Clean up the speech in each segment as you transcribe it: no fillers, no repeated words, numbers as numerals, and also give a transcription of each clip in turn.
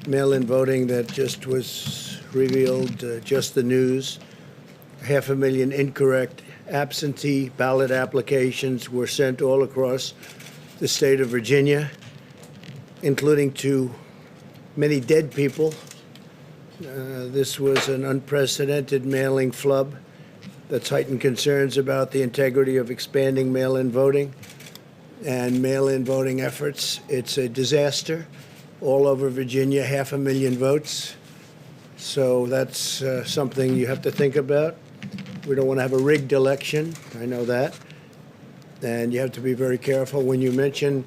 mail-in voting that just was revealed, just the news. 500,000 incorrect absentee ballot applications were sent all across the state of Virginia, including to many dead people. This was an unprecedented mailing flub that's heightened concerns about the integrity of expanding mail-in voting and mail-in voting efforts. It's a disaster. All over Virginia, 500,000 votes. So that's something you have to think about. We don't want to have a rigged election. I know that. And you have to be very careful when you mention,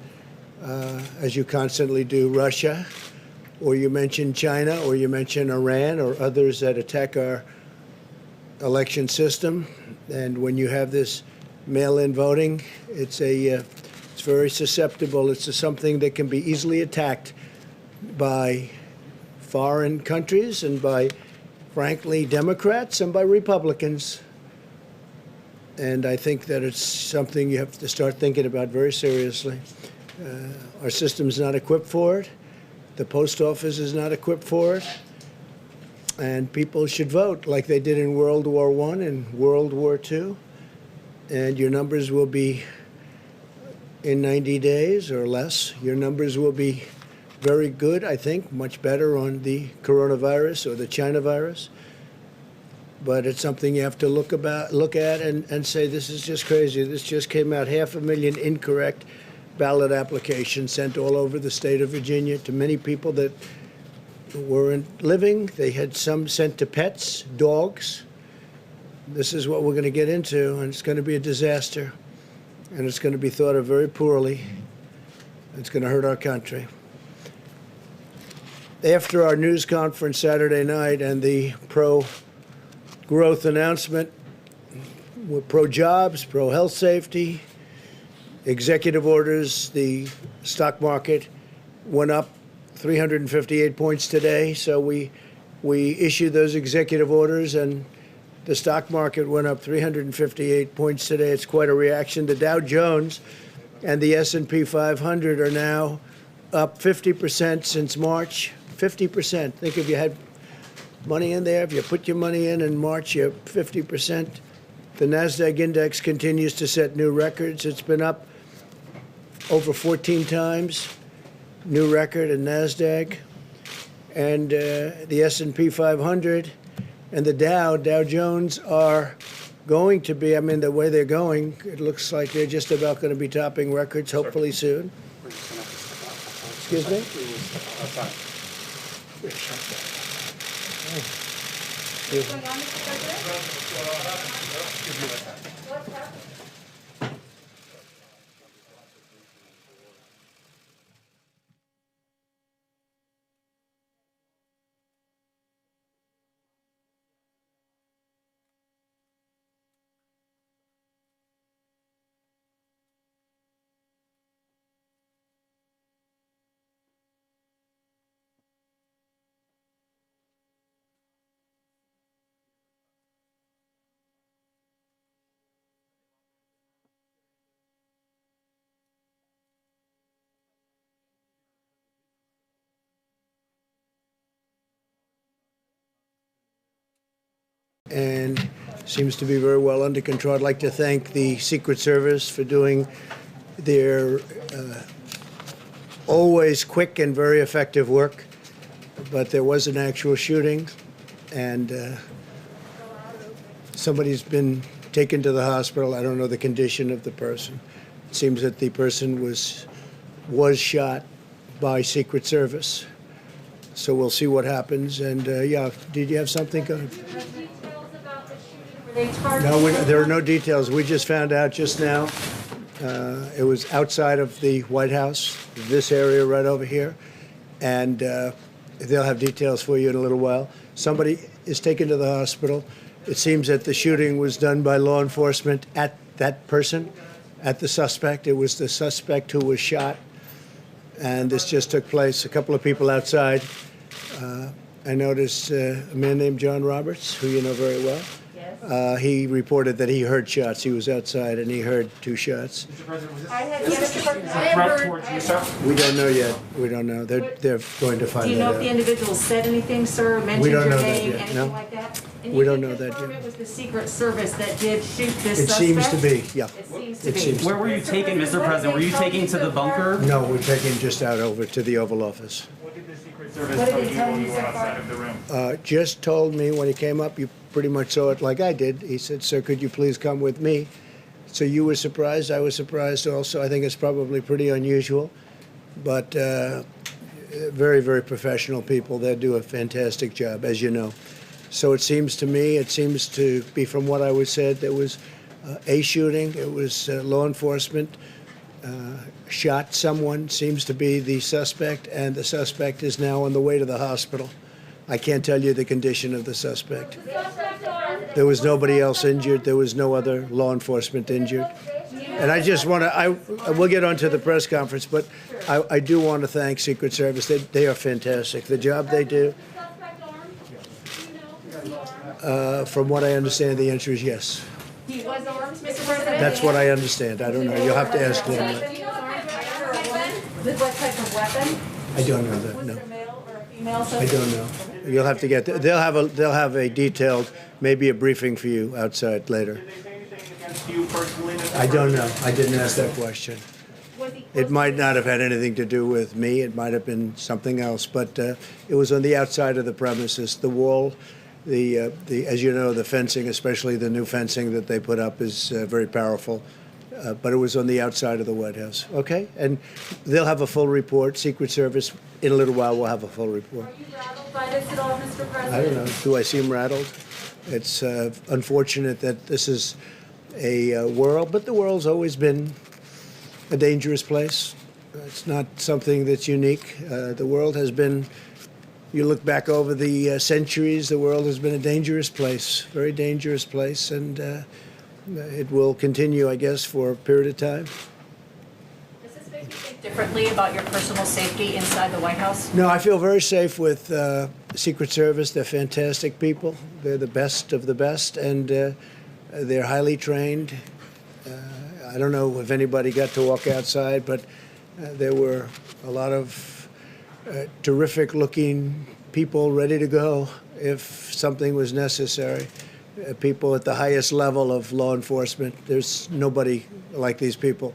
as you constantly do, Russia, or you mention China, or you mention Iran, or others that attack our election system. And when you have this mail-in voting, it's very susceptible. It's something that can be easily attacked by foreign countries and by, frankly, Democrats and by Republicans. And I think that it's something you have to start thinking about very seriously. Our system's not equipped for it. The post office is not equipped for it. And people should vote like they did in World War I and World War II. And your numbers will be, in 90 days or less, your numbers will be very good, I think, much better on the coronavirus or the China virus. But it's something you have to look at and say, this is just crazy. This just came out, 500,000 incorrect ballot applications sent all over the state of Virginia to many people that weren't living. They had some sent to pets, dogs. This is what we're going to get into, and it's going to be a disaster. And it's going to be thought of very poorly. It's going to hurt our country. After our news conference Saturday night and the pro-growth announcement, we're pro-jobs, pro-health safety, executive orders, the stock market went up 358 points today. So we issued those executive orders, and the stock market went up 358 points today. It's quite a reaction. The Dow Jones and the S&P 500 are now up 50% since March. 50%. Think if you had money in there, if you put your money in March, you're 50%. The NASDAQ index continues to set new records. It's been up over 14 times, new record in NASDAQ. And the S&P 500 and the Dow Jones are going to be, I mean, the way they're going, it looks like they're just about going to be topping records, hopefully soon. Excuse me? What's going on, Mr. President? What's happening? And seems to be very well under control. I'd like to thank the Secret Service for doing their always quick and very effective work. But there was an actual shooting, and somebody's been taken to the hospital. I don't know the condition of the person. It seems that the person was shot by Secret Service. So we'll see what happens. And yeah, did you have something? No, there are no details. We just found out just now. It was outside of the White House, this area right over here. And they'll have details for you in a little while. Somebody is taken to the hospital. It seems that the shooting was done by law enforcement at that person, at the suspect. It was the suspect who was shot. And this just took place. A couple of people outside I noticed a man named John Roberts, who you know very well. Yes. He reported that he heard shots. He was outside and he heard 2 shots. Mr. President, was this, I had, is yes, this Mr. a President, I threat heard. towards you, sir? We don't know yet. We don't know. They're going to find Do you that know if the out. individual said anything, sir, mentioned don't your know that name, yet, anything no. like that? And We you don't can know that confirm yet. It was the Secret Service that did shoot this It suspect? seems to be, yeah. It seems to It be. seems- Where were you taken, Mr. President? Were you taken to the bunker? No, we're taking just out over to the Oval Office. What did the Secret Service What did tell they you tell while you you so were far? outside of the room? Just told me when he came up, you pretty much saw it like I did. He said, "Sir, could you please come with me?" So you were surprised. I was surprised also. I think it's probably pretty unusual, but very, very professional people. They do a fantastic job, as you know. So it seems to me, it seems to be from what I was said, there was a shooting. It was law enforcement shot someone, seems to be the suspect, and the suspect is now on the way to the hospital. I can't tell you the condition of the suspect. There was nobody else injured. There was no other law enforcement injured. And I just want to, we'll get on to the press conference, but I do want to thank Secret Service. They are fantastic. The job they do, from what I understand, the answer is yes. He was armed, Mr. President? That's what I understand. I don't know. You'll have to ask them. With what type of weapon? I don't know that, Was no. it a male or a female I suspect? don't know. You'll have to get, they'll have a detailed, maybe a briefing for you outside later. Did they say anything against you personally, Mr. I don't President? know. I didn't ask that question. Was he It might not have had anything to do with me. It might have been something else, but it was on the outside of the premises. The wall, as you know, the fencing, especially the new fencing that they put up, is very powerful. But it was on the outside of the White House. Okay, and they'll have a full report. Secret Service in a little while will have a full report. Are you rattled by this at all, Mr. President? I don't know. Do I seem rattled? It's unfortunate that this is a world, but the world's always been a dangerous place. It's not something that's unique. The world has been, you look back over the centuries, the world has been a dangerous place, very dangerous place, and it will continue, I guess, for a period of time. Does this make you think differently about your personal safety inside the White House? No, I feel very safe with Secret Service. They're fantastic people. They're the best of the best, and they're highly trained. I don't know if anybody got to walk outside, but there were a lot of terrific-looking people ready to go if something was necessary. People at the highest level of law enforcement. There's nobody like these people.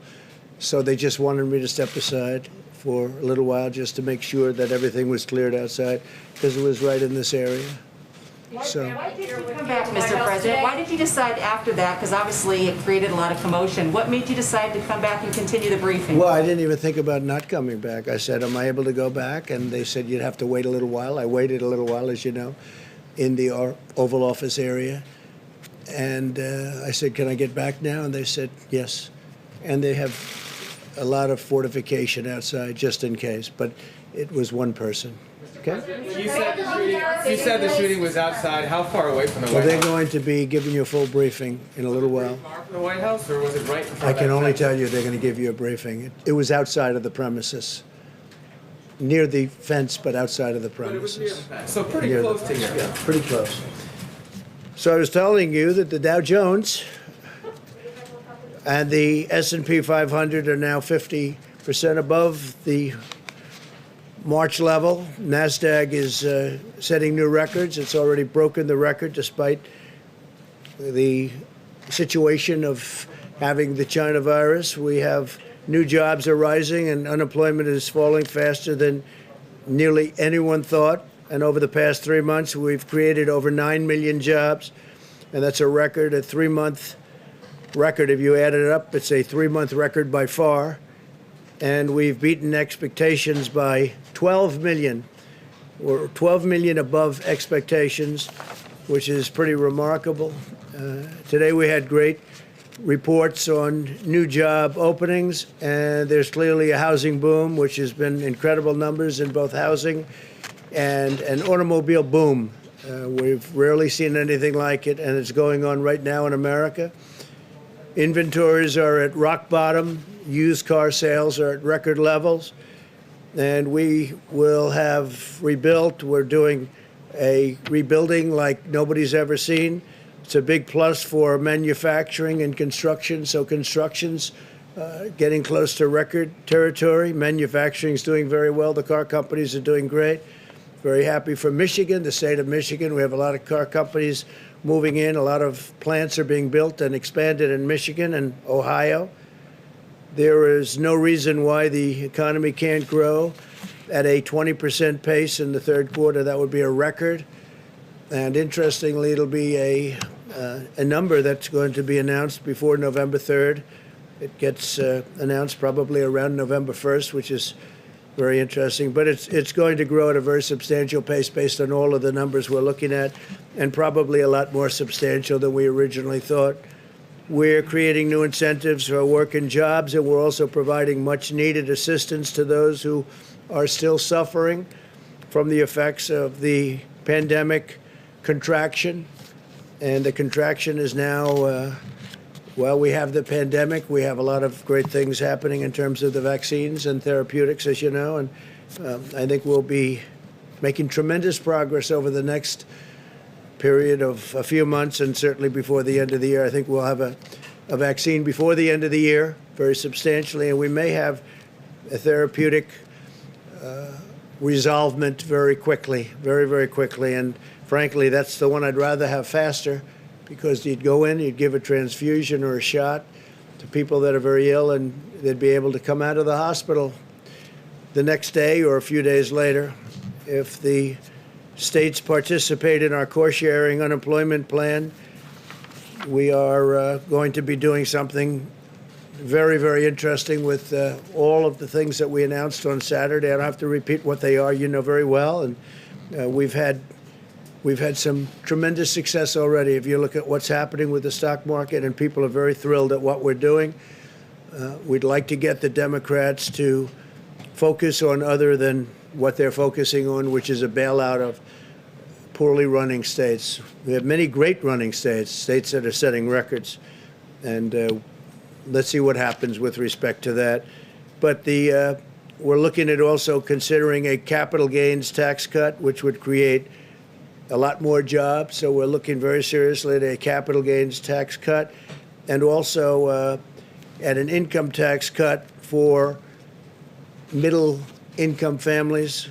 So they just wanted me to step aside for a little while just to make sure that everything was cleared outside, because it was right in this area. So Why did you come back, Mr. President? Why did you decide after that? Because obviously it created a lot of commotion. What made you decide to come back and continue the briefing? well, I didn't even think about not coming back. I said, am I able to go back? And they said, you'd have to wait a little while. I waited a little while, as you know, in the Oval Office area. And I said, can I get back now? And they said, yes. And they have a lot of fortification outside just in case. But it was one person. Okay? You said the shooting was outside. How far away from the Well, White they're House? going to be giving you a full briefing in a little while. Far from the White House, or was it right in front I of can that only fence? tell you they're going to give you a briefing. It was outside of the premises. Near the fence, but outside of the But it was near the premises. fence, so pretty Near the- close to here. Yeah, pretty close. So I was telling you that the Dow Jones and the S&P 500 are now 50% above the March level. NASDAQ is setting new records. It's already broken the record despite the situation of having the China virus. We have new jobs are rising and unemployment is falling faster than nearly anyone thought. And over the past 3 months, we've created over 9 million jobs. And that's a record, a 3-month record. If you add it up, it's a 3-month record by far. And we've beaten expectations by 12 million. We're 12 million above expectations, which is pretty remarkable. Today we had great reports on new job openings, and there's clearly a housing boom, which has been incredible numbers in both housing and an automobile boom. We've rarely seen anything like it, and it's going on right now in America. Inventories are at rock bottom. Used car sales are at record levels. And we will have rebuilt. We're doing a rebuilding like nobody's ever seen. It's a big plus for manufacturing and construction. So construction's getting close to record territory. Manufacturing's doing very well. The car companies are doing great. Very happy for Michigan, the state of Michigan. We have a lot of car companies moving in. A lot of plants are being built and expanded in Michigan and Ohio. There is no reason why the economy can't grow at a 20% pace in the third quarter. That would be a record. And interestingly, it'll be a number that's going to be announced before November 3rd. It gets announced probably around November 1st, which is very interesting. But it's going to grow at a very substantial pace based on all of the numbers we're looking at, and probably a lot more substantial than we originally thought. We're creating new incentives for work and jobs, and we're also providing much-needed assistance to those who are still suffering from the effects of the pandemic contraction. And the contraction is now, while we have the pandemic, we have a lot of great things happening in terms of the vaccines and therapeutics, as you know, and I think we'll be making tremendous progress over the next period of a few months, and certainly before the end of the year. I think we'll have a vaccine before the end of the year, very substantially, and we may have a therapeutic resolvement very quickly, very, very quickly. And frankly, that's the one I'd rather have faster, because you'd go in, you'd give a transfusion or a shot to people that are very ill, and they'd be able to come out of the hospital the next day or a few days later. If the states participate in our core-sharing unemployment plan, we are going to be doing something very, very interesting with all of the things that we announced on Saturday. I don't have to repeat what they are. You know very well. And we've had some tremendous success already. If you look at what's happening with the stock market, and people are very thrilled at what we're doing. We'd like to get the Democrats to focus on other than what they're focusing on, which is a bailout of poorly running states. We have many great running states, states that are setting records, and let's see what happens with respect to that. But we're looking at also considering a capital gains tax cut, which would create a lot more jobs. So we're looking very seriously at a capital gains tax cut, and also at an income tax cut for middle income families.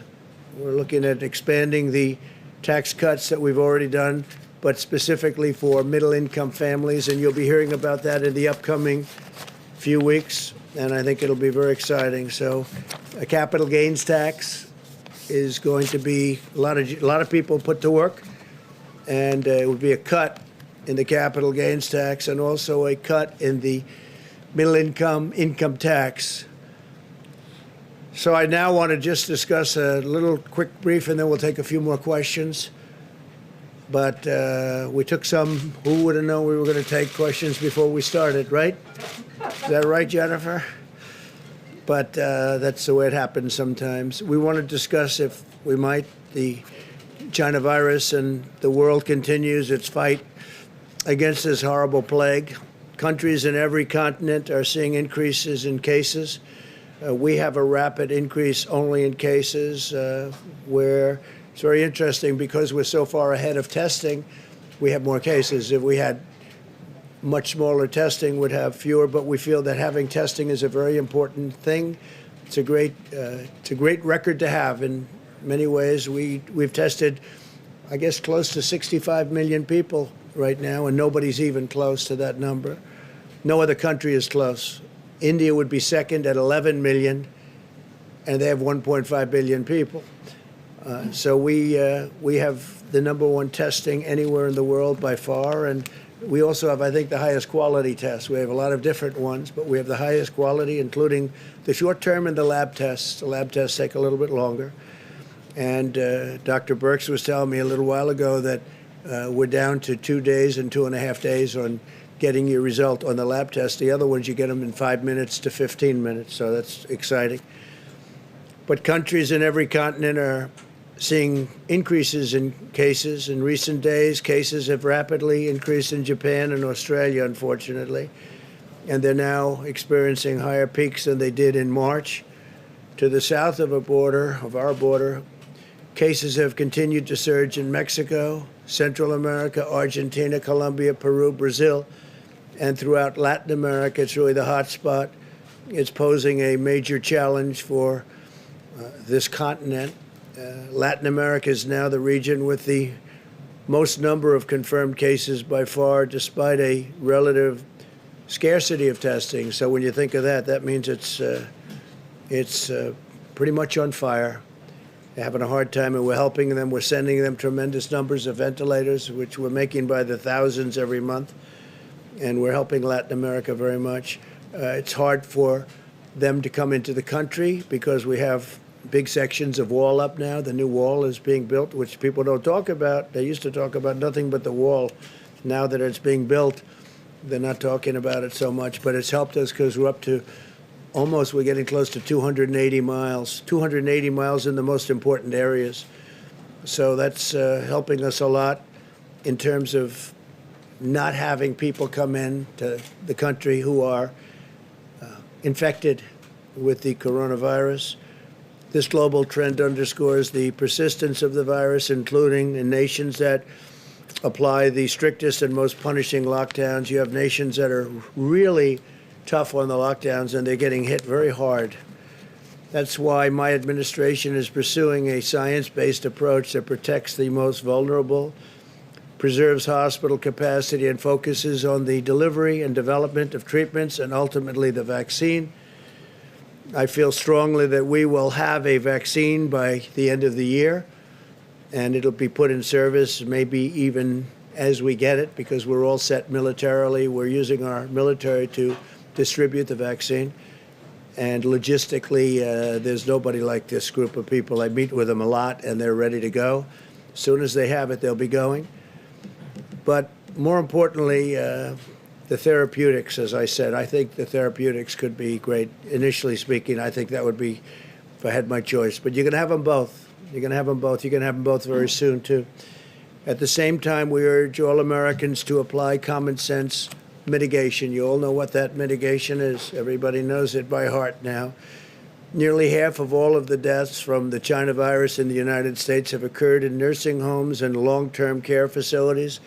We're looking at expanding the tax cuts that we've already done, but specifically for middle income families. And you'll be hearing about that in the upcoming few weeks, and I think it'll be very exciting. So a capital gains tax is going to be a lot of people put to work, and it would be a cut in the capital gains tax, and also a cut in the middle income tax. So I now want to just discuss a little quick brief, and then we'll take a few more questions. But we took some, who would have known we were going to take questions before we started, right? Is that right, Jennifer? But that's the way it happens sometimes. We want to discuss, if we might, the China virus, and the world continues its fight against this horrible plague. Countries in every continent are seeing increases in cases. We have a rapid increase only in cases, where it's very interesting because we're so far ahead of testing, we have more cases. If we had much smaller testing, would have fewer, but we feel that having testing is a very important thing. It's a great record to have in many ways. We've tested, I guess, close to 65 million people right now, and nobody's even close to that number. No other country is close. India would be second at 11 million, and they have 1.5 billion people. So we have the number one testing anywhere in the world by far, and we also have, I think, the highest quality tests. We have a lot of different ones, but we have the highest quality, including the short-term and the lab tests. The lab tests take a little bit longer. And Dr. Birx was telling me a little while ago that we're down to 2 days and 2.5 days on getting your result on the lab test. The other ones, you get them in 5 minutes to 15 minutes, so that's exciting. But countries in every continent are seeing increases in cases. In recent days, cases have rapidly increased in Japan and Australia, unfortunately, and they're now experiencing higher peaks than they did in March. To the south of our border, Cases have continued to surge in Mexico, Central America, Argentina, Colombia, Peru, Brazil, and throughout Latin America. It's really the hot spot. It's posing a major challenge for this continent. Latin America is now the region with the most number of confirmed cases by far, despite a relative scarcity of testing. So when you think of that, that means it's pretty much on fire. They're having a hard time, and we're helping them. We're sending them tremendous numbers of ventilators, which we're making by the thousands every month, and we're helping Latin America very much. It's hard for them to come into the country because we have big sections of wall up now. The new wall is being built, which people don't talk about. They used to talk about nothing but the wall. Now that it's being built, they're not talking about it so much, but it's helped us because we're up to we're getting close to 280 miles, 280 miles in the most important areas. So that's helping us a lot in terms of not having people come in to the country who are infected with the coronavirus. This global trend underscores the persistence of the virus, including in nations that apply the strictest and most punishing lockdowns. You have nations that are really tough on the lockdowns, and they're getting hit very hard. That's why my administration is pursuing a science-based approach that protects the most vulnerable, preserves hospital capacity, and focuses on the delivery and development of treatments and ultimately the vaccine. I feel strongly that we will have a vaccine by the end of the year, and it'll be put in service maybe even as we get it, because we're all set militarily. We're using our military to distribute the vaccine. And logistically, there's nobody like this group of people. I meet with them a lot, and they're ready to go. As soon as they have it, they'll be going. But more importantly, the therapeutics, as I said, I think the therapeutics could be great. Initially speaking, I think that would be, if I had my choice. But you're going to have them both. You're going to have them both. You're going to have them both very soon, too. At the same time, we urge all Americans to apply common sense mitigation. You all know what that mitigation is. Everybody knows it by heart now. Nearly half of all of the deaths from the China virus in the United States have occurred in nursing homes and long-term care facilities.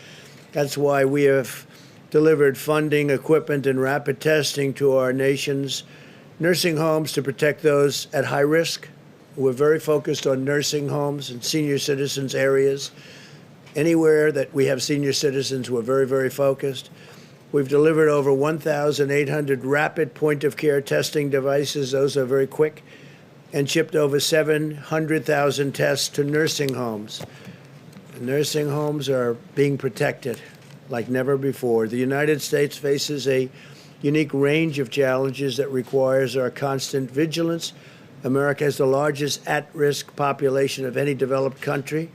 That's why we have delivered funding, equipment, and rapid testing to our nation's nursing homes to protect those at high risk. We're very focused on nursing homes and senior citizens areas. Anywhere that we have senior citizens, we're very, very focused. We've delivered over 1,800 rapid point-of-care testing devices. Those are very quick, and shipped over 700,000 tests to nursing homes. The nursing homes are being protected like never before. The United States faces a unique range of challenges that requires our constant vigilance. America has the largest at-risk population of any developed country.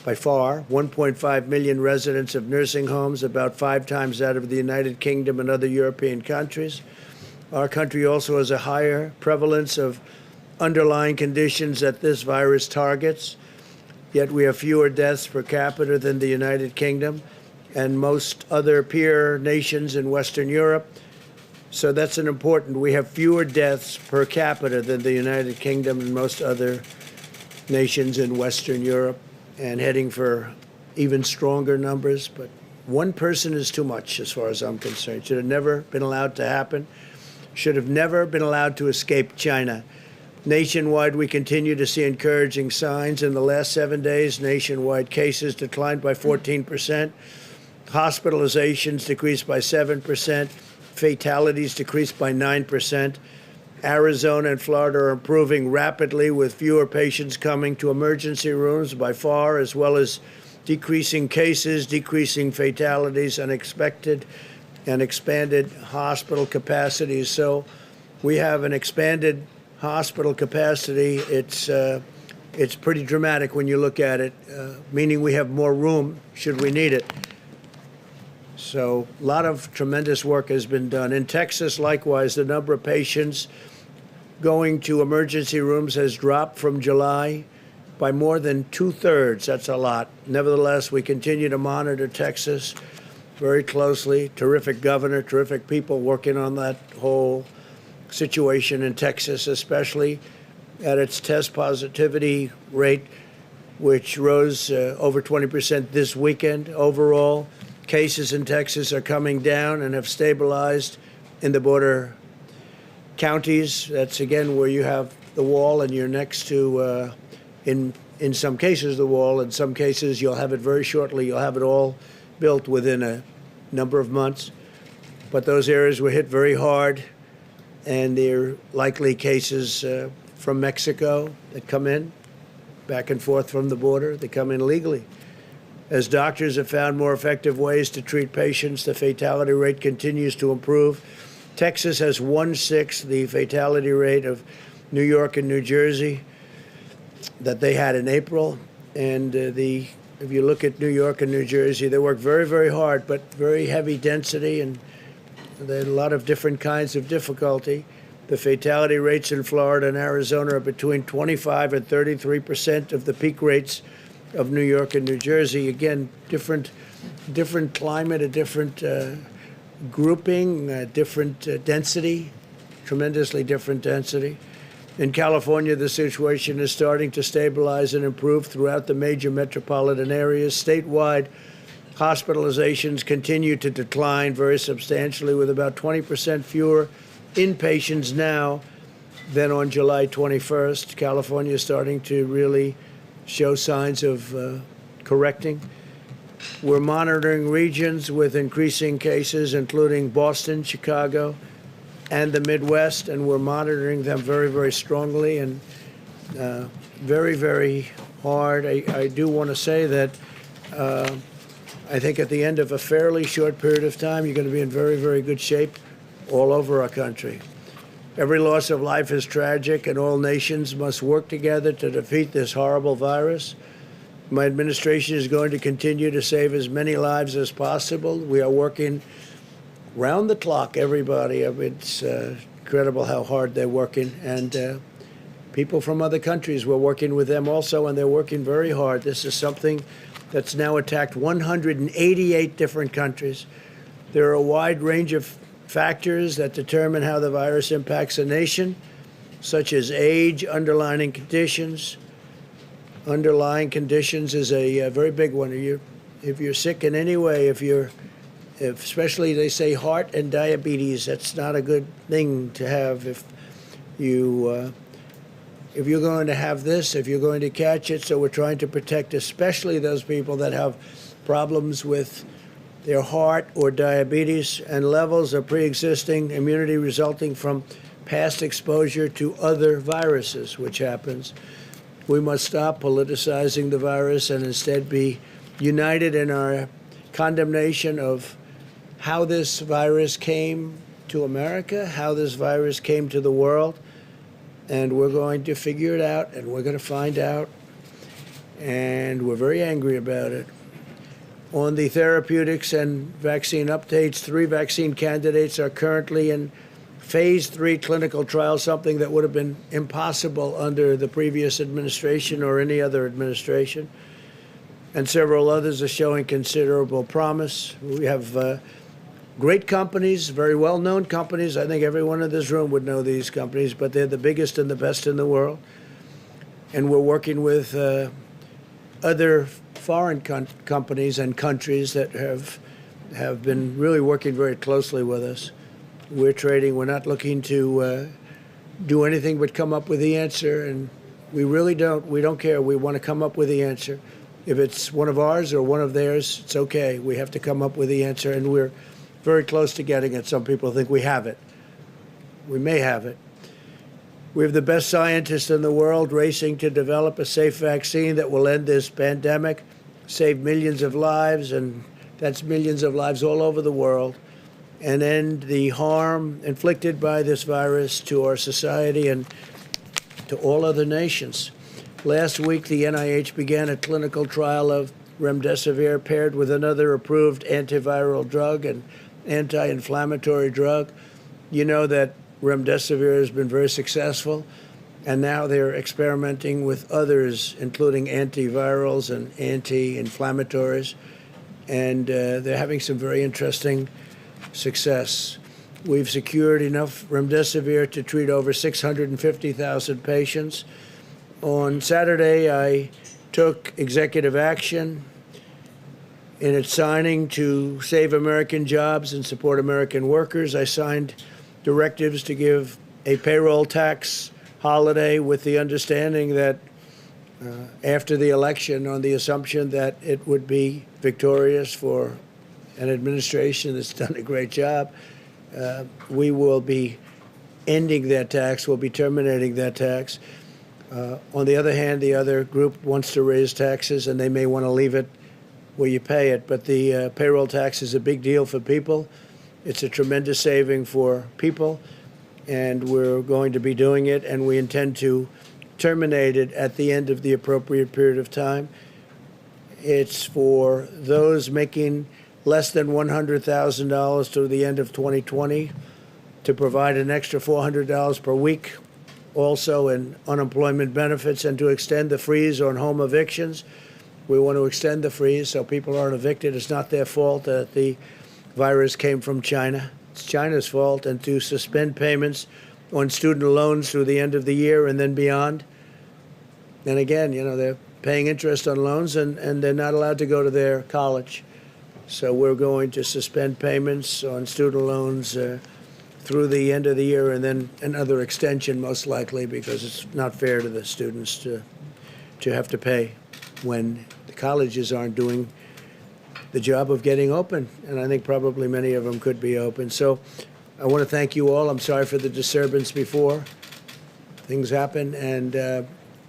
By far, 1.5 million residents of nursing homes, about 5 times that of the United Kingdom and other European countries. Our country also has a higher prevalence of underlying conditions that this virus targets, yet we have fewer deaths per capita than the United Kingdom and most other peer nations in Western Europe. So that's an important, we have fewer deaths per capita than the United Kingdom and most other nations in Western Europe, and heading for even stronger numbers. But one person is too much as far as I'm concerned. Should have never been allowed to happen. Should have never been allowed to escape China. Nationwide, we continue to see encouraging signs. In the last 7 days, nationwide cases declined by 14%. Hospitalizations decreased by 7%. Fatalities decreased by 9%. Arizona and Florida are improving rapidly, with fewer patients coming to emergency rooms by far, as well as decreasing cases, decreasing fatalities, and expected and expanded hospital capacities. So we have an expanded hospital capacity. It's pretty dramatic when you look at it, meaning we have more room should we need it. So a lot of tremendous work has been done. In Texas, likewise, the number of patients going to emergency rooms has dropped from July by more than 2/3. That's a lot. Nevertheless, we continue to monitor Texas very closely. Terrific governor, terrific people working on that whole situation in Texas, especially at its test positivity rate which rose over 20% this weekend. Overall, cases in Texas are coming down and have stabilized in the border counties. That's, again, where you have the wall and you're next to, in some cases, the wall. In some cases, you'll have it very shortly. You'll have it all built within a number of months. But those areas were hit very hard, and there are likely cases from Mexico that come in, back and forth from the border. They come in legally. As doctors have found more effective ways to treat patients, the fatality rate continues to improve. Texas has 1/6 the fatality rate of New York and New Jersey that they had in April. And if you look at New York and New Jersey, they work very, very hard, but very heavy density, and there are a lot of different kinds of difficulty. The fatality rates in Florida and Arizona are between 25 and 33% of the peak rates of New York and New Jersey. Again, different climate, a different grouping, different density, tremendously different density. In California, the situation is starting to stabilize and improve throughout the major metropolitan areas. Statewide, hospitalizations continue to decline very substantially, with about 20% fewer inpatients now than on July 21st. California is starting to really show signs of correcting. We're monitoring regions with increasing cases, including Boston, Chicago, and the Midwest, and we're monitoring them very, very strongly and very, very hard. I do want to say that I think at the end of a fairly short period of time, you're going to be in very, very good shape all over our country. Every loss of life is tragic, and all nations must work together to defeat this horrible virus. My administration is going to continue to save as many lives as possible. We are working round the clock, everybody. It's incredible how hard they're working. And people from other countries, we're working with them also, and they're working very hard. This is something that's now attacked 188 different countries. There are a wide range of factors that determine how the virus impacts a nation, such as age, underlying conditions. Underlying conditions is a very big one. If you're sick in any way, if especially they say heart and diabetes, that's not a good thing to have. If you're going to have this, if you're going to catch it, so we're trying to protect especially those people that have problems with their heart or diabetes and levels of pre-existing immunity resulting from past exposure to other viruses, which happens. We must stop politicizing the virus and instead be united in our condemnation of how this virus came to America, how this virus came to the world, and we're going to figure it out, and we're going to find out, and we're very angry about it. On the therapeutics and vaccine updates, 3 vaccine candidates are currently in phase 3 clinical trials, something that would have been impossible under the previous administration or any other administration. And several others are showing considerable promise. We have great companies, very well-known companies. I think everyone in this room would know these companies, but they're the biggest and the best in the world. And we're working with other foreign companies and countries that have been really working very closely with us. We're trading. We're not looking to do anything but come up with the answer, and we really don't. We don't care. We want to come up with the answer. If it's one of ours or one of theirs, it's okay. We have to come up with the answer, and we're very close to getting it. Some people think we have it. We may have it. We have the best scientists in the world racing to develop a safe vaccine that will end this pandemic, save millions of lives, and that's millions of lives all over the world, and end the harm inflicted by this virus to our society and to all other nations. Last week, the NIH began a clinical trial of remdesivir paired with another approved antiviral drug and anti-inflammatory drug. You know that remdesivir has been very successful, and now they're experimenting with others, including antivirals and anti-inflammatories, and they're having some very interesting success. We've secured enough remdesivir to treat over 650,000 patients. On Saturday, I took executive action in its signing to save American jobs and support American workers. I signed directives to give a payroll tax holiday with the understanding that after the election, on the assumption that it would be victorious for an administration that's done a great job, we will be ending that tax, we'll be terminating that tax. On the other hand, the other group wants to raise taxes, and they may want to leave it where you pay it. But the payroll tax is a big deal for people. It's a tremendous saving for people, and we're going to be doing it, and we intend to terminate it at the end of the appropriate period of time. It's for those making less than $100,000 through the end of 2020 to provide an extra $400 per week, also in unemployment benefits, and to extend the freeze on home evictions. We want to extend the freeze so people aren't evicted. It's not their fault that the virus came from China. It's China's fault. And to suspend payments on student loans through the end of the year and then beyond. And again, you know, they're paying interest on loans, and they're not allowed to go to their college. So we're going to suspend payments on student loans through the end of the year, and then another extension most likely, because it's not fair to the students to have to pay when the colleges aren't doing the job of getting open. And I think probably many of them could be open. So I want to thank you all. I'm sorry for the disturbance before. Things happen, and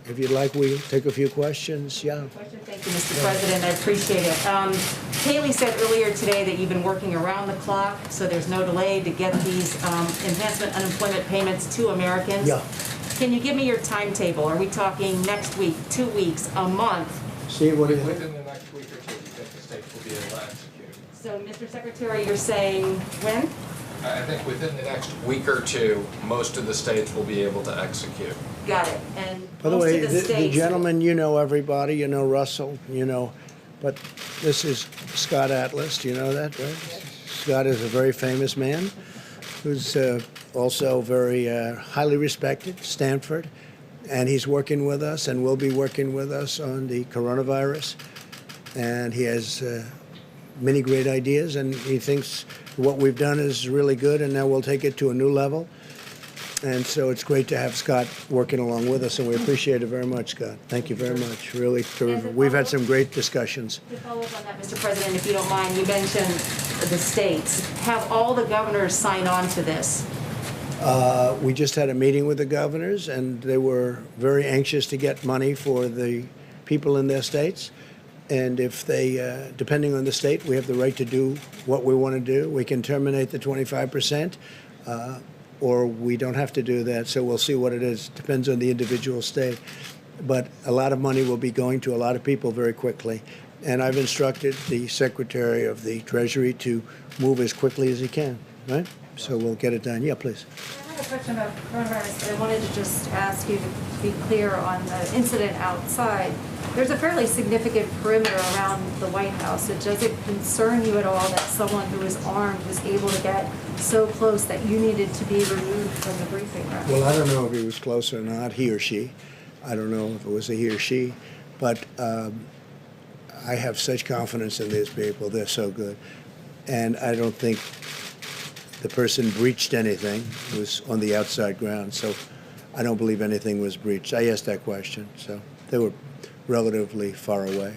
if you'd like, we'll take a few questions. Yeah. Thank you, Mr. President. I appreciate it. Haley said earlier today that you've been working around the clock, so there's no delay to get these enhancement unemployment payments to Americans. Yeah. Can you give me your timetable? Are we talking next week, 2 weeks, a month? Steve, what do you think? Within the next week or two, you think the states will be able to execute? So, Mr. Secretary, you're saying when? I think within the next week or two, most of the states will be able to execute. Got it. And By the most way, of the the states. gentleman, you know everybody, you know Russell, you know, but this is Scott Atlas. Do you know that, right? Scott is a very famous man who's also very highly respected, Stanford, and he's working with us and will be working with us on the coronavirus. And he has many great ideas, and he thinks what we've done is really good, and now we'll take it to a new level. And so it's great to have Scott working along with us, and we appreciate it very much, Scott. Thank you very much. Really terrific. We've had some great discussions. To follow up on that, Mr. President, if you don't mind, you mentioned the states. Have all the governors signed on to this? We just had a meeting with the governors, and they were very anxious to get money for the people in their states. And if they, depending on the state, we have the right to do what we want to do. We can terminate the 25%, or we don't have to do that. So we'll see what it is. Depends on the individual state. But a lot of money will be going to a lot of people very quickly. And I've instructed the Secretary of the Treasury to move as quickly as he can, right? So we'll get it done. Yeah, please. I have a question about coronavirus, but I wanted to just ask you to be clear on the incident outside. There's a fairly significant perimeter around the White House. Does it concern you at all that someone who is armed was able to get so close that you needed to be removed from the briefing room? Well, I don't know if he was close or not, he or she. I don't know if it was a he or she. But I have such confidence in these people. They're so good. And I don't think the person breached anything. It was on the outside ground. So I don't believe anything was breached. I asked that question. So they were relatively far away.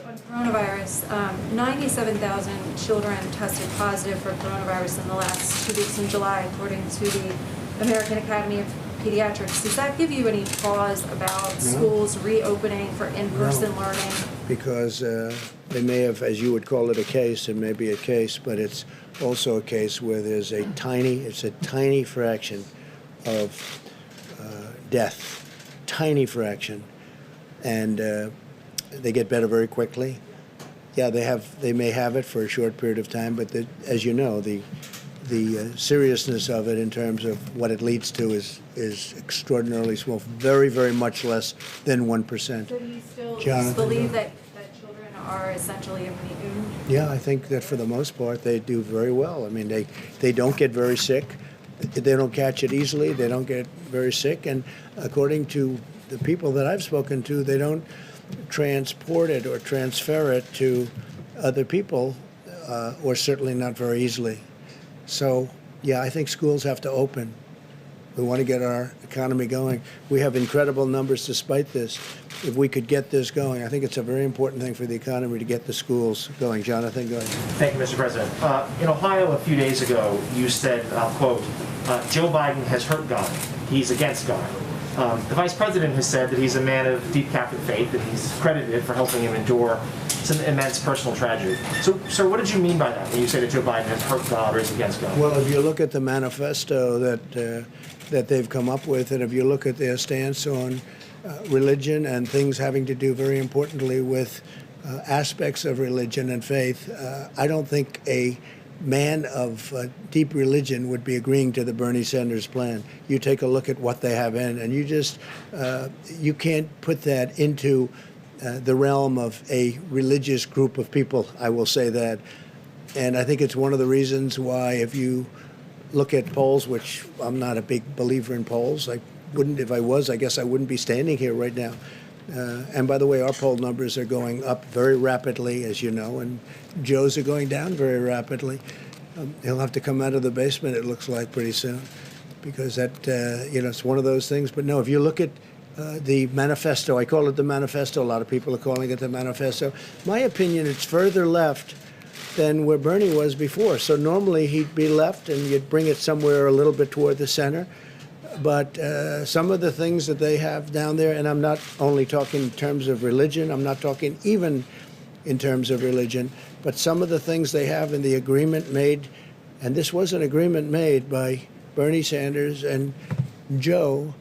On coronavirus, 97,000 children tested positive for coronavirus in the last 2 weeks in July, according to the American Academy of Pediatrics. Does that give you any pause about schools reopening for in-person learning? Because they may have, as you would call it, a case, it may be a case, but it's also a case where there's a tiny fraction of death, tiny fraction. And they get better very quickly. Yeah, they may have it for a short period of time, but as you know, the seriousness of it in terms of what it leads to is extraordinarily small, very, very much less than 1%. So do you still Jonathan, believe that children are essentially immune? Yeah, I think that for the most part they do very well. I mean, they don't get very sick. They don't catch it easily. They don't get very sick. And according to the people that I've spoken to, they don't transport it or transfer it to other people, or certainly not very easily. So, yeah, I think schools have to open. We want to get our economy going. We have incredible numbers despite this. If we could get this going, I think it's a very important thing for the economy to get the schools going. Jonathan, go ahead. Thank you, Mr. President. In Ohio a few days ago, you said, I'll quote, Joe Biden has hurt God. He's against God. The Vice President has said that he's a man of deep Catholic faith, and he's credited for helping him endure some immense personal tragedy. So, sir, what did you mean by that when you say that Joe Biden has hurt God or is against God? Well, if you look at the manifesto that they've come up with, and if you look at their stance on religion and things having to do very importantly with aspects of religion and faith, I don't think a man of deep religion would be agreeing to the Bernie Sanders plan. You take a look at what they have in, and you just you can't put that into the realm of a religious group of people. I will say that, and I think it's one of the reasons why, if you look at polls, which I'm not a big believer in polls, I wouldn't, if I was, I guess I wouldn't be standing here right now. And by the way, our poll numbers are going up very rapidly, as you know, and Joe's are going down very rapidly. He'll have to come out of the basement, it looks like, pretty soon, because that, it's one of those things. But no, if you look at the manifesto, I call it the manifesto, a lot of people are calling it the manifesto. My opinion, it's further left than where Bernie was before. So normally he'd be left and you'd bring it somewhere a little bit toward the center. But some of the things that they have down there, and I'm not only talking in terms of religion, I'm not talking even in terms of religion, but some of the things they have in the agreement made, and this was an agreement made by Bernie Sanders and Joe,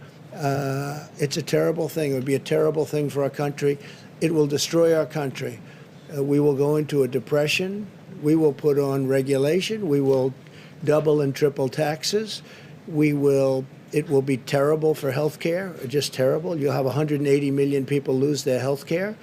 it's a terrible thing. It would be a terrible thing for our country. It will destroy our country. We will go into a depression. We will put on regulation. We will double and triple taxes. It will be terrible for health care, just terrible. You'll have 180 million people lose their health care.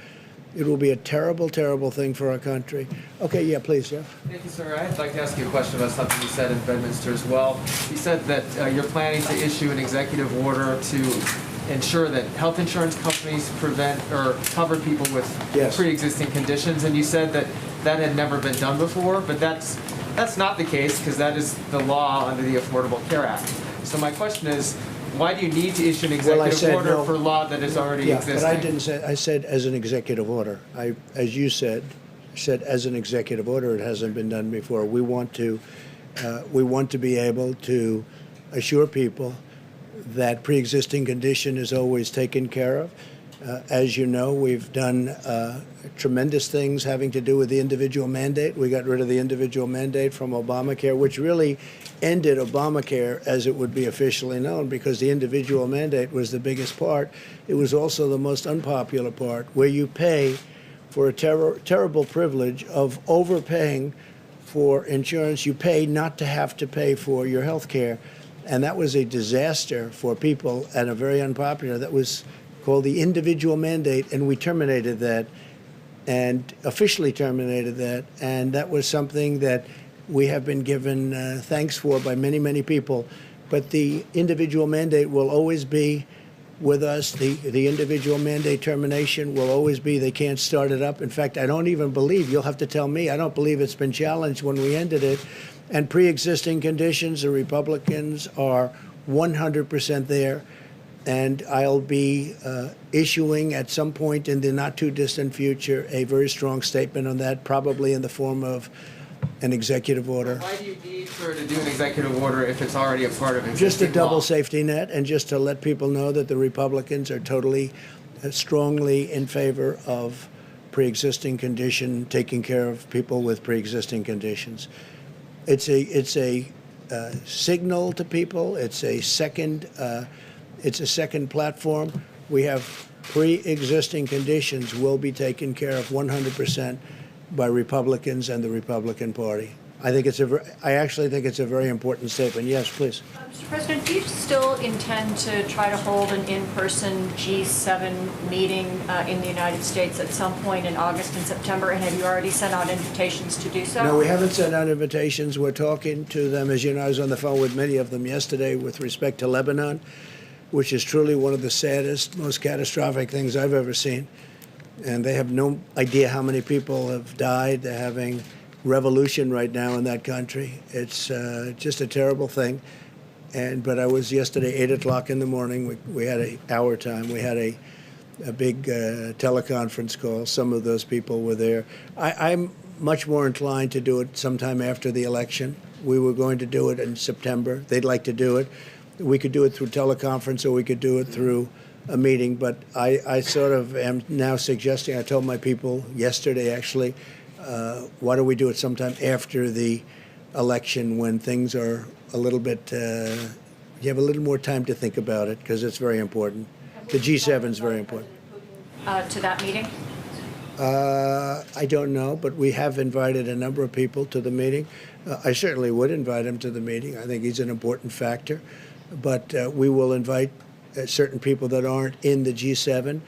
It will be a terrible, terrible thing for our country. Okay, yeah, please, Jeff. Thank you, sir. I'd like to ask you a question about something you said in Bedminster as well. You said that you're planning to issue an executive order to ensure that health insurance companies prevent or cover people with pre-existing conditions, and you said that that had never been done before, but that's not the case, because that is the law under the Affordable Care Act. So my question is, why do you need to issue an executive order for law that is already existing? But I didn't say. I said as an executive order. As you said as an executive order. It hasn't been done before. We want to be able to assure people that pre-existing condition is always taken care of. As you know, we've done tremendous things having to do with the individual mandate. We got rid of the individual mandate from Obamacare, which really ended Obamacare as it would be officially known, because the individual mandate was the biggest part. It was also the most unpopular part, where you pay for a terrible privilege of overpaying for insurance. You pay not to have to pay for your health care. And that was a disaster for people and a very unpopular. That was called the individual mandate, and we terminated that and officially terminated that. And that was something that we have been given thanks for by many, many people. But the individual mandate will always be with us. The individual mandate termination will always be. They can't start it up. In fact, I don't even believe, you'll have to tell me, I don't believe it's been challenged when we ended it. And pre-existing conditions, the Republicans are 100% there. And I'll be issuing at some point in the not-too-distant future a very strong statement on that, probably in the form of an executive order. Why do you need, sir, to do an executive order if it's already a part of existing Just a double law? safety net, and just to let people know that the Republicans are totally, strongly in favor of pre-existing condition, taking care of people with pre-existing conditions. It's a signal to people. It's a second platform. We have pre-existing conditions will be taken care of 100% by Republicans and the Republican Party. I actually think it's a very important statement. Yes, please. Mr. President, do you still intend to try to hold an in-person G7 meeting in the United States at some point in August and September? And have you already sent out invitations to do so? No, we haven't sent out invitations. We're talking to them. As you know, I was on the phone with many of them yesterday with respect to Lebanon. which is truly one of the saddest, most catastrophic things I've ever seen. And they have no idea how many people have died. They're having revolution right now in that country. It's just a terrible thing. But I was yesterday, 8 o'clock in the morning. We had our time. We had a big teleconference call. Some of those people were there. I'm much more inclined to do it sometime after the election. We were going to do it in September. They'd like to do it. We could do it through teleconference, or we could do it through a meeting. But I sort of am now suggesting, I told my people yesterday actually, why don't we do it sometime after the election when things are a little bit, you have a little more time to think about it, because it's very important. The G7 is very important. To that meeting? I don't know, but we have invited a number of people to the meeting. I certainly would invite him to the meeting. I think he's an important factor. But we will invite certain people that aren't in the G7.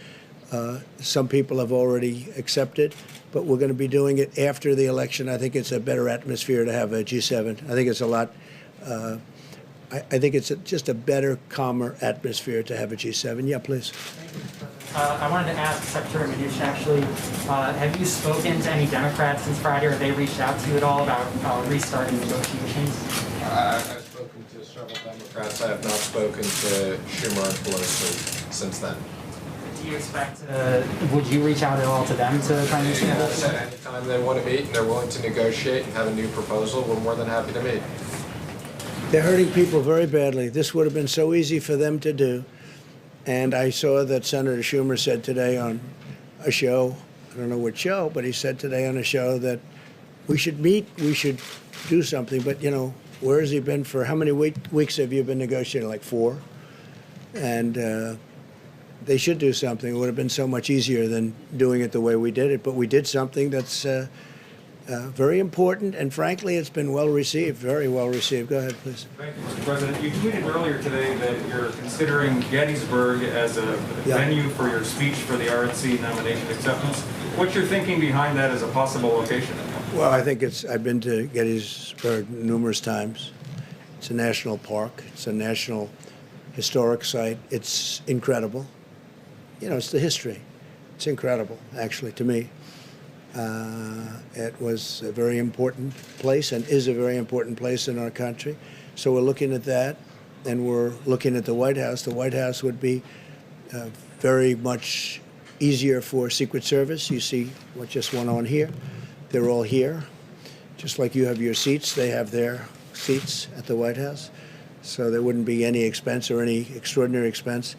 Some people have already accepted, but we're going to be doing it after the election. I think it's a better atmosphere to have a G7. I think it's a lot. I think it's just a better, calmer atmosphere to have a G7. Yeah, please. I wanted to ask Secretary Mnuchin, actually, have you spoken to any Democrats since Friday, or have they reached out to you at all about restarting negotiations? I've spoken to several Democrats. I have not spoken to Schumer and Pelosi since then. Do you expect, would you reach out at all to them to try and reach out? Anytime they want to meet and they're willing to negotiate and have a new proposal, we're more than happy to meet. They're hurting people very badly. This would have been so easy for them to do. And I saw that Senator Schumer said today on a show, I don't know what show, but he said today on a show that we should meet, we should do something. But, you know, where has he been for, how many weeks have you been negotiating? Like 4? And they should do something. It would have been so much easier than doing it the way we did it. But we did something that's very important, and frankly, it's been well received, very well received. Go ahead, please. Thank you, Mr. President. You tweeted earlier today that you're considering Gettysburg as a venue for your speech for the RNC nomination acceptance. What's your thinking behind that as a possible location? Well, I think I've been to Gettysburg numerous times. It's a national park. It's a national historic site. It's incredible. You know, it's the history. It's incredible, actually, to me. It was a very important place and is a very important place in our country. So we're looking at that, and we're looking at the White House. The White House would be very much easier for Secret Service. You see what just went on here. They're all here. Just like you have your seats, they have their seats at the White House. So there wouldn't be any expense or any extraordinary expense.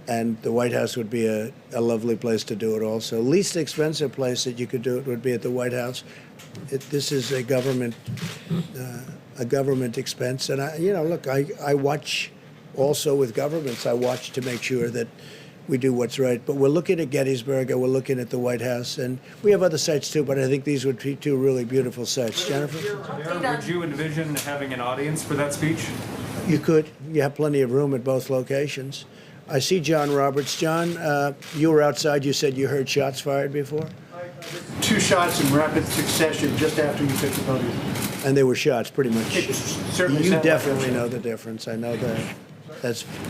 And the White House would be a lovely place to do it also. Least expensive place that you could do it would be at the White House. This is a government expense. And, look, I watch also with governments. I watch to make sure that we do what's right. But we're looking at Gettysburg, and we're looking at the White House. And we have other sites, too, but I think these would be 2 really beautiful sites. Jennifer? Would you envision having an audience for that speech? You could. You have plenty of room at both locations. I see John Roberts. John, you were outside. You said you heard shots fired before? 2 shots in rapid succession just after you took the podium. And they were shots, pretty much. It certainly You sounded like definitely know the difference. I know that.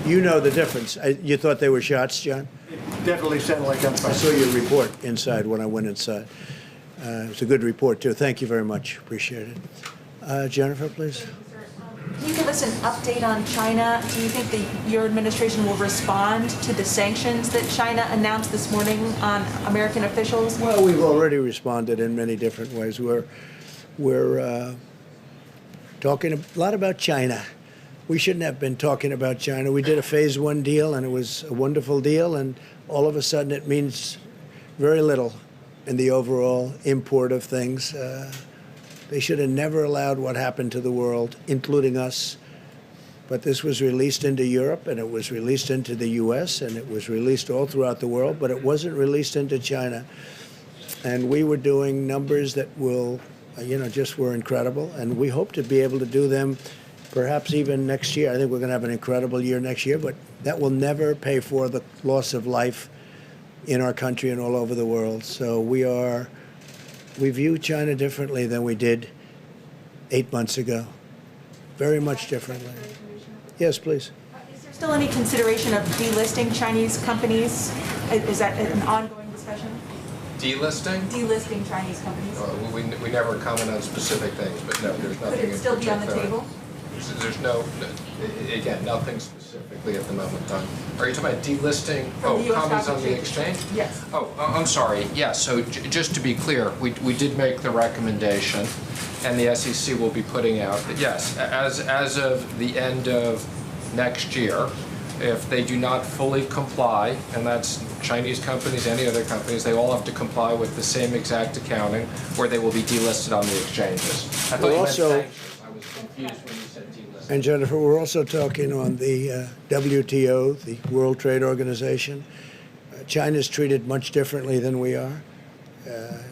You know the difference. You thought they were shots, John? It definitely sounded like gunfire. I saw your report inside when I went inside. It was a good report, too. Thank you very much. Appreciate it. Jennifer, please. Can you give us an update on China? Do you think that your administration will respond to the sanctions that China announced this morning on American officials? Well, we've already responded in many different ways. We're talking a lot about China. We shouldn't have been talking about China. We did a phase 1 deal, and it was a wonderful deal, and all of a sudden it means very little in the overall import of things. They should have never allowed what happened to the world, including us. But this was released into Europe, and it was released into the U.S., and it was released all throughout the world, but it wasn't released into China. And we were doing numbers that just were incredible, and we hope to be able to do them perhaps even next year. I think we're going to have an incredible year next year, but that will never pay for the loss of life in our country and all over the world. So we view China differently than we did 8 months ago. Very much differently. Yes, please. Is there Still any consideration of delisting Chinese companies? Is that an ongoing discussion? Delisting? Delisting Chinese companies? We never comment on specific things, but no, there's nothing Could in it still be on the particular. table? There's no, again, nothing specifically at the moment in time. Are you talking about delisting? From the US Companies stock on the exchange? exchange? Yes. Oh, I'm sorry. Yeah, so just to be clear, we did make the recommendation, and the SEC will be putting out, that yes, as of the end of next year, if they do not fully comply, and that's Chinese companies, any other companies, they all have to comply with the same exact accounting, or they will be delisted on the exchanges. I thought you meant Also- sanctions. I was confused when you said delisted. And Jennifer, we're also talking on the WTO, the World Trade Organization. China's treated much differently than we are.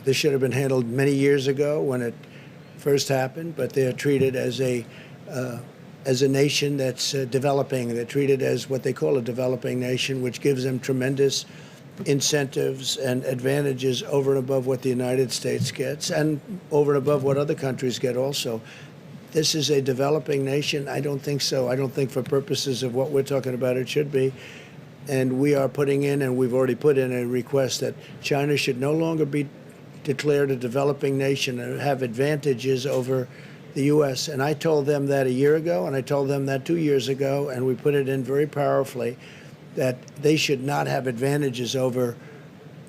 This should have been handled many years ago when it first happened, but they're treated as a nation that's developing. They're treated as what they call a developing nation, which gives them tremendous incentives and advantages over and above what the United States gets and over and above what other countries get also. This is a developing nation? I don't think so. I don't think for purposes of what we're talking about it should be. And we are putting in, and we've already put in a request that China should no longer be declared a developing nation and have advantages over the U.S. And I told them that a year ago, and I told them that 2 years ago, and we put it in very powerfully, that they should not have advantages over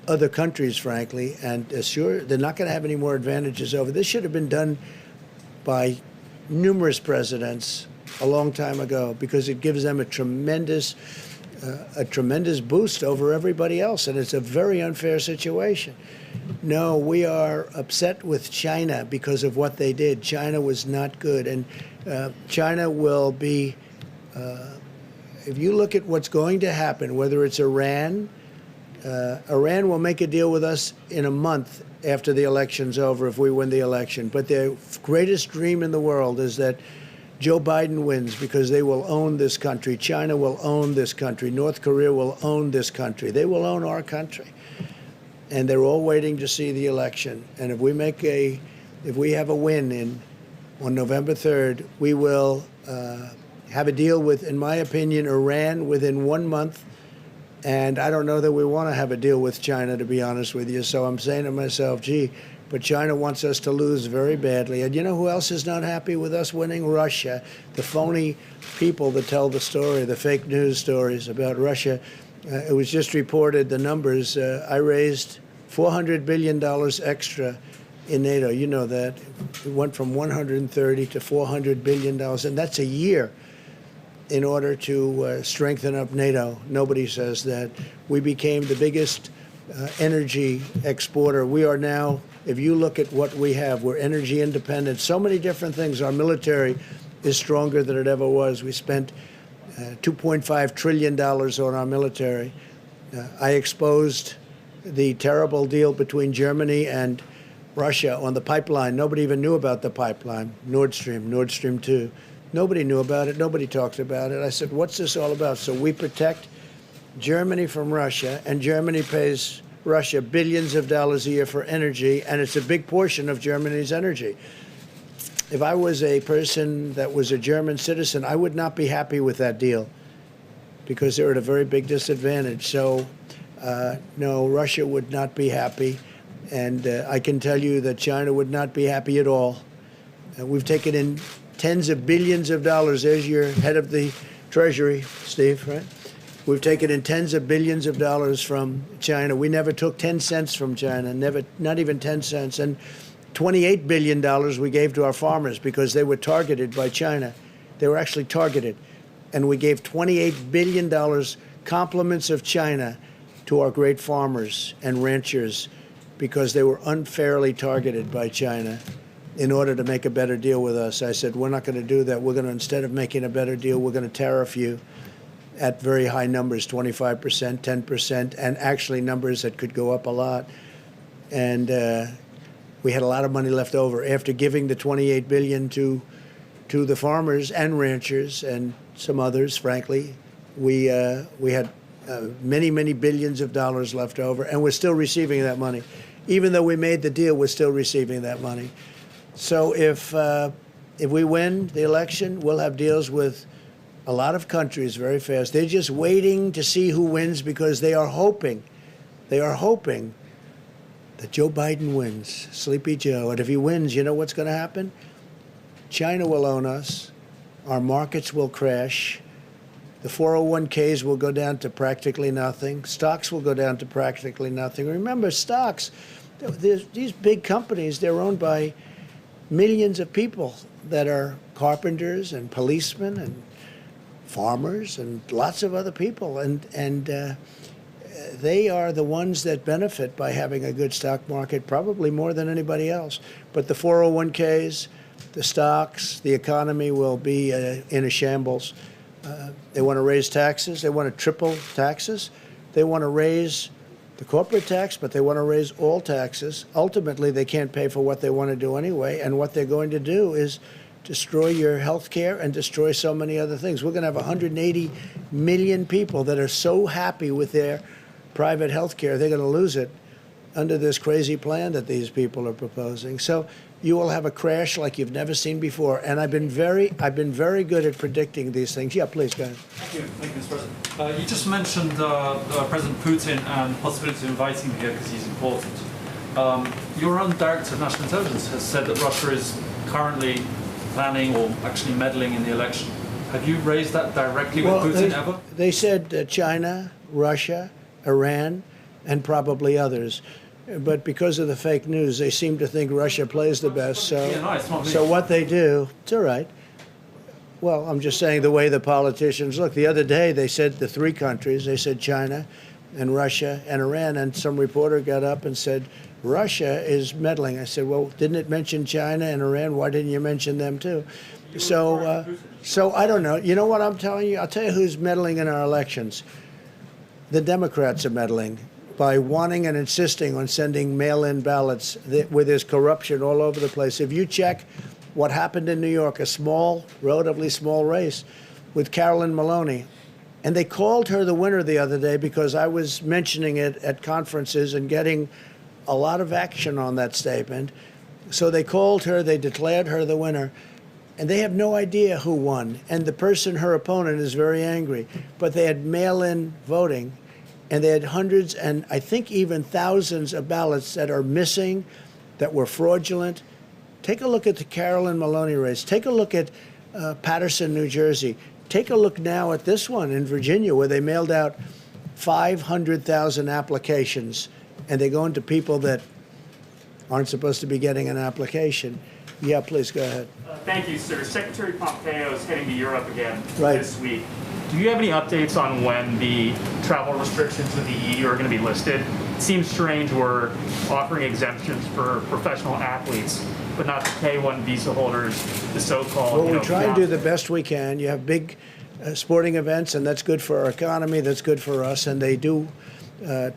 other countries, frankly, and sure, they're not going to have any more advantages over. This should have been done by numerous presidents a long time ago because it gives them a tremendous boost over everybody else, and it's a very unfair situation. No, we are upset with China because of what they did. China was not good, and China will be, if you look at what's going to happen, whether it's Iran, Iran will make a deal with us in a month after the election's over if we win the election. But their greatest dream in the world is that Joe Biden wins because they will own this country. China will own this country. North Korea will own this country. They will own our country. And they're all waiting to see the election. And if we have a win on November 3rd, we will have a deal with, in my opinion, Iran within 1 month. And I don't know that we want to have a deal with China, to be honest with you. So I'm saying to myself, gee, but China wants us to lose very badly. And you know who else is not happy with us winning? Russia. The phony people that tell the story, the fake news stories about Russia. It was just reported, the numbers. I raised $400 billion extra in NATO. You know that. It went from 130 to $400 billion. And that's a year in order to strengthen up NATO. Nobody says that. We became the biggest energy exporter. We are now, if you look at what we have, we're energy independent. So many different things. Our military is stronger than it ever was. We spent $2.5 trillion on our military. I exposed the terrible deal between Germany and Russia on the pipeline. Nobody even knew about the pipeline, Nord Stream 2. Nobody knew about it. Nobody talked about it. I said, what's this all about? So we protect Germany from Russia, and Germany pays Russia billions of dollars a year for energy, and it's a big portion of Germany's energy. If I was a person that was a German citizen, I would not be happy with that deal because they're at a very big disadvantage. So, no, Russia would not be happy, and I can tell you that China would not be happy at all. We've taken in tens of billions of dollars. There's your head of the Treasury, Steve, right? We've taken in tens of billions of dollars from China. We never took 10 cents from China, not even 10 cents. And $28 billion we gave to our farmers because they were targeted by China. They were actually targeted. And we gave $28 billion compliments of China to our great farmers and ranchers because they were unfairly targeted by China in order to make a better deal with us. I said, we're not going to do that. We're going to, instead of making a better deal, we're going to tariff you at very high numbers, 25%, 10%, and actually numbers that could go up a lot. And we had a lot of money left over after giving the $28 billion to the farmers and ranchers and some others, frankly. We had many, many billions of dollars left over, and we're still receiving that money. Even though we made the deal, we're still receiving that money. So if we win the election, we'll have deals with a lot of countries very fast. They're just waiting to see who wins because they are hoping that Joe Biden wins, Sleepy Joe. And if he wins, you know what's going to happen? China will own us. Our markets will crash. The 401ks will go down to practically nothing. Stocks will go down to practically nothing. Remember, stocks, these big companies, they're owned by millions of people that are carpenters and policemen and farmers and lots of other people. And they are the ones that benefit by having a good stock market, probably more than anybody else. But the 401ks, the stocks, the economy will be in a shambles. They want to raise taxes. They want to triple taxes. They want to raise the corporate tax, but they want to raise all taxes. Ultimately, they can't pay for what they want to do anyway. And what they're going to do is destroy your health care and destroy so many other things. We're going to have 180 million people that are so happy with their private health care, they're going to lose it under this crazy plan that these people are proposing. So you will have a crash like you've never seen before. And I've been very good at predicting these things. Yeah, please, go ahead. Thank you, Mr. President. You just mentioned President Putin and the possibility of inviting him here because he's important. Your own Director of National Intelligence has said that Russia is currently planning or actually meddling in the election. Have you raised that directly with Putin ever? They said China, Russia, Iran, and probably others. But because of the fake news, they seem to think Russia plays the best. So what they do, it's all right. Well, I'm just saying the way the politicians look. The other day, they said the three countries. They said China and Russia and Iran. And some reporter got up and said, Russia is meddling. I said, well, didn't it mention China and Iran? Why didn't you mention them too? So I don't know. You know what I'm telling you? I'll tell you who's meddling in our elections. The Democrats are meddling by wanting and insisting on sending mail-in ballots where there's corruption all over the place. If you check what happened in New York, a small, relatively small race with Carolyn Maloney, and they called her the winner the other day because I was mentioning it at conferences and getting a lot of action on that statement. So they called her, they declared her the winner, and they have no idea who won. And the person, her opponent, is very angry. But they had mail-in voting, and they had hundreds and I think even thousands of ballots that are missing, that were fraudulent. Take a look at the Carolyn Maloney race. Take a look at Paterson, New Jersey. Take a look now at this one in Virginia, where they mailed out 500,000 applications, and they're going to people that aren't supposed to be getting an application. Yeah, please go ahead. Thank you, sir. Secretary Pompeo is heading to Europe again this week. Do you have any updates on when the travel restrictions with the EU are going to be lifted? It seems strange we're offering exemptions for professional athletes, but not the K-1 visa holders, the so-called. Well, we try and do the best we can. You have big sporting events, and that's good for our economy, that's good for us, and they do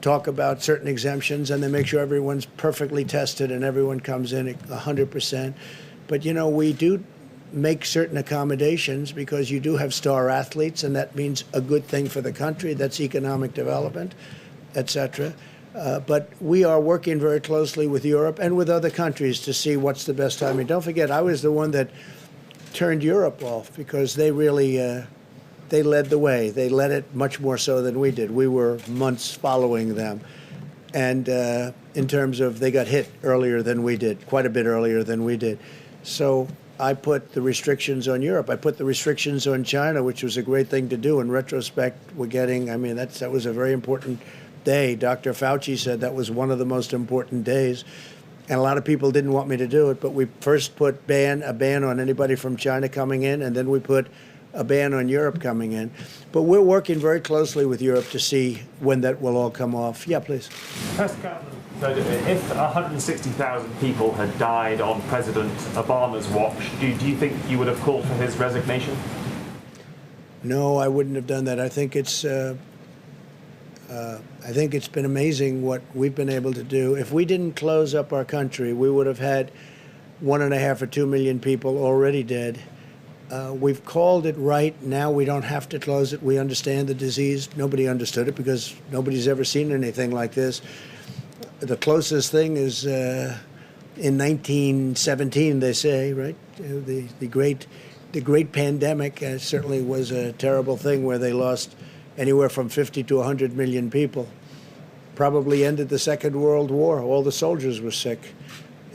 talk about certain exemptions, and they make sure everyone's perfectly tested and everyone comes in at 100%. But, you know, we do make certain accommodations because you do have star athletes, and that means a good thing for the country. That's economic development, et cetera. But we are working very closely with Europe and with other countries to see what's the best timing. Don't forget, I was the one that turned Europe off because they really they led the way. They led it much more so than we did. We were months following them. And in terms of they got hit earlier than we did, quite a bit earlier than we did. So I put the restrictions on Europe. I put the restrictions on China, which was a great thing to do. In retrospect, we're getting, I mean, that was a very important day. Dr. Fauci said that was one of the most important days. And a lot of people didn't want me to do it, but we first put a ban on anybody from China coming in, and then we put a ban on Europe coming in. But we're working very closely with Europe to see when that will all come off. Yeah, please. If 160,000 people had died on President Obama's watch, do you think you would have called for his resignation? No, I wouldn't have done that. I think it's been amazing what we've been able to do. If we didn't close up our country, we would have had 1.5 or 2 million people already dead. We've called it right. Now we don't have to close it. We understand the disease. Nobody understood it because nobody's ever seen anything like this. The closest thing is in 1917, they say, right? The great the great pandemic certainly was a terrible thing where they lost anywhere from 50 to 100 million people. Probably ended the Second World War. All the soldiers were sick.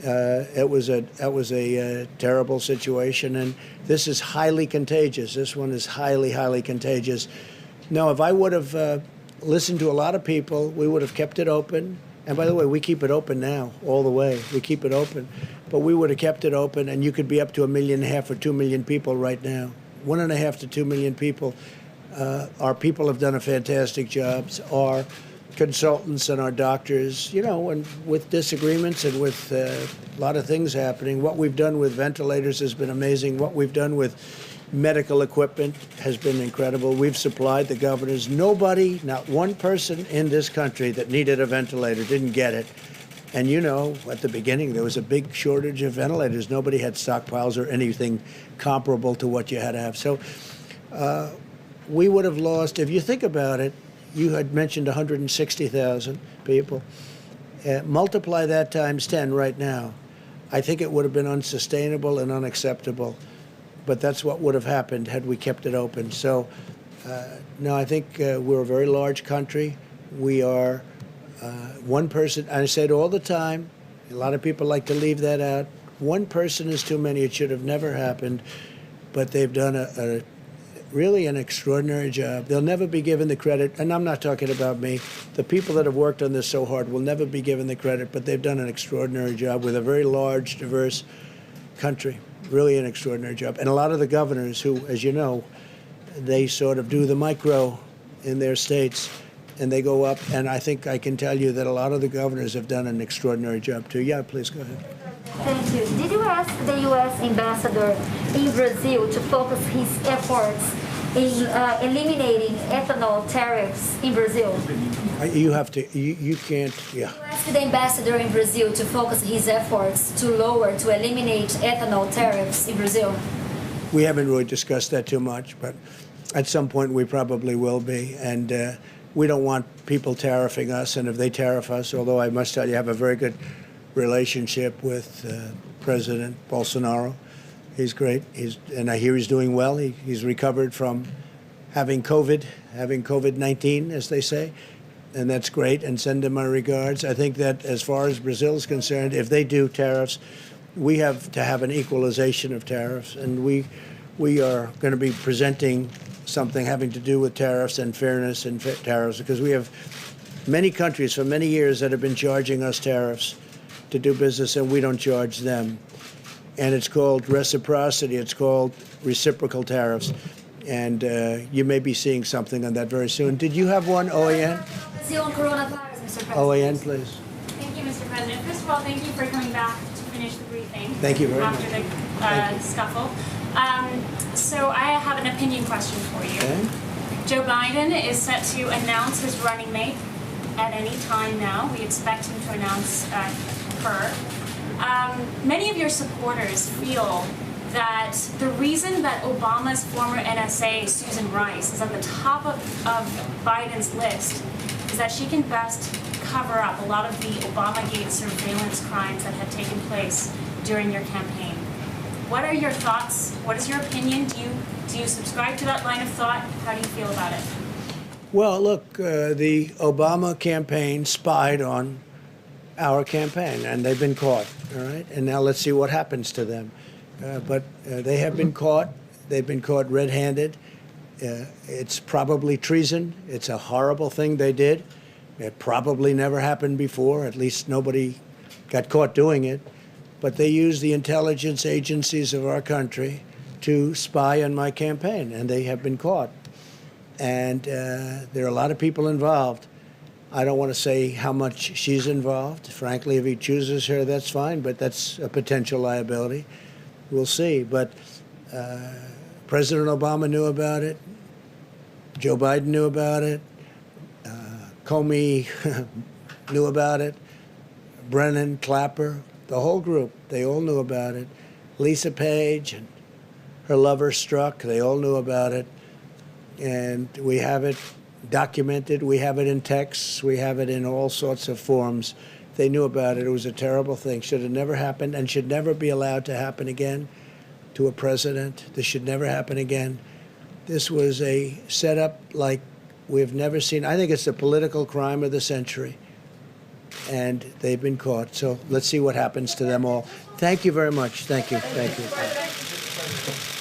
That was a terrible situation, and this is highly contagious. This one is highly, highly contagious. Now, if I would have listened to a lot of people, we would have kept it open. And by the way, we keep it open now, all the way. We keep it open. But we would have kept it open, and you could be up to 1.5 million or 2 million people right now. 1.5 to 2 million people. Our people have done a fantastic job. Our consultants and our doctors, you know, and with disagreements and with a lot of things happening. What we've done with ventilators has been amazing. What we've done with medical equipment has been incredible. We've supplied the governors. Nobody, not one person in this country that needed a ventilator didn't get it. And you know, at the beginning, there was a big shortage of ventilators. Nobody had stockpiles or anything comparable to what you had to have. So we would have lost, if you think about it, you had mentioned 160,000 people. Multiply that times 10 right now. I think it would have been unsustainable and unacceptable. But that's what would have happened had we kept it open. So, no, I think we're a very large country. We are one person. I say it all the time. A lot of people like to leave that out. One person is too many. It should have never happened. But they've done really an extraordinary job. They'll never be given the credit, and I'm not talking about me. The people that have worked on this so hard will never be given the credit, but they've done an extraordinary job with a very large, diverse country. Really an extraordinary job. And a lot of the governors who, as you know, they sort of do the micro in their states, and they go up, and I think I can tell you that a lot of the governors have done an extraordinary job, too. Yeah, please go ahead. Thank you. Did you ask the U.S. ambassador in Brazil to focus his efforts in eliminating ethanol tariffs in Brazil? You have to, you can't, yeah. You asked the ambassador in Brazil to focus his efforts to eliminate ethanol tariffs in Brazil? We haven't really discussed that too much, but at some point we probably will be. And we don't want people tariffing us, and if they tariff us, although I must tell you I have a very good relationship with President Bolsonaro. He's great. And I hear he's doing well. He's recovered from having COVID-19, as they say. And that's great, and send him my regards. I think that as far as Brazil's concerned, if they do tariffs, we have to have an equalization of tariffs. And we are going to be presenting something having to do with tariffs and fairness and tariffs, because we have many countries for many years that have been charging us tariffs to do business, and we don't charge them. And it's called reciprocity. It's called reciprocal tariffs. And you may be seeing something on that very soon. Did you have one, OAN? On coronavirus, Mr. President. OAN, please. Thank you, Mr. President. First of all, thank you for coming back to finish the briefing. Thank you very much. After the scuffle. So I have an opinion question for you. Okay. Joe Biden is set to announce his running mate at any time now. We expect him to announce her. Many of your supporters feel that the reason that Obama's former NSA, Susan Rice, is at the top of Biden's list is that she can best cover up a lot of the Obamagate surveillance crimes that had taken place during your campaign. What are your thoughts? What is your opinion? Do you subscribe to that line of thought? How do you feel about it? Well, look, the Obama campaign spied on our campaign, and they've been caught, all right? And now let's see what happens to them. But they have been caught. They've been caught red-handed. It's probably treason. It's a horrible thing they did. It probably never happened before. At least nobody got caught doing it. But they used the intelligence agencies of our country to spy on my campaign, and they have been caught. And there are a lot of people involved. I don't want to say how much she's involved. Frankly, if he chooses her, that's fine, but that's a potential liability. We'll see. But President Obama knew about it. Joe Biden knew about it. Comey knew about it. Brennan, Clapper, the whole group, they all knew about it. Lisa Page and her lover Strzok, they all knew about it. And we have it documented. We have it in texts. We have it in all sorts of forms. They knew about it. It was a terrible thing. Should have never happened and should never be allowed to happen again. to a president. This should never happen again. This was a setup like we've never seen. I think it's the political crime of the century. And they've been caught. So let's see what happens to them all. Thank you very much. Thank you. Thank you.